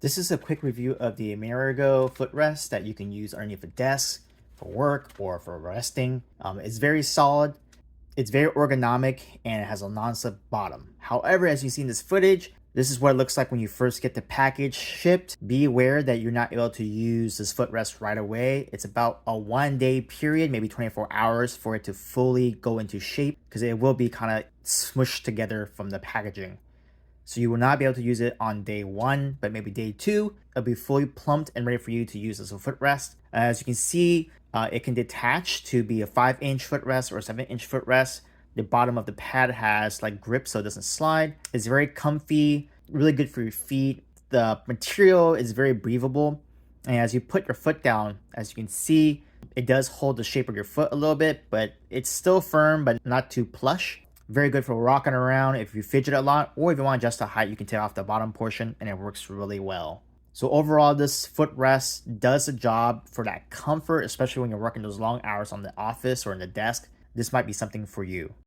This is a quick review of the AMERIERGO footrest that you can use underneath a desk for work or for resting. It's very solid, it's very ergonomic, and it has a non-slip bottom. However, as you see in this footage, this is what it looks like when you first get the package shipped. Be aware that you're not able to use this footrest right away. It's about a 1 day period, maybe 24 hours for it to fully go into shape because it will be kind of smushed together from the packaging. So you will not be able to use it on day 1, but maybe day 2, it'll be fully plumped and ready for you to use as a footrest. As you can see, it can detach to be a 5-inch footrest or a 7-inch footrest. The bottom of the pad has like grip so it doesn't slide. It's very comfy, really good for your feet. The material is very breathable. And as you put your foot down, as you can see, it does hold the shape of your foot a little bit, but it's still firm, but not too plush. Very good for rocking around if you fidget a lot, or if you want to adjust the height, you can take off the bottom portion and it works really well. So overall, this footrest does the job for that comfort, especially when you're working those long hours on the office or in the desk. This might be something for you.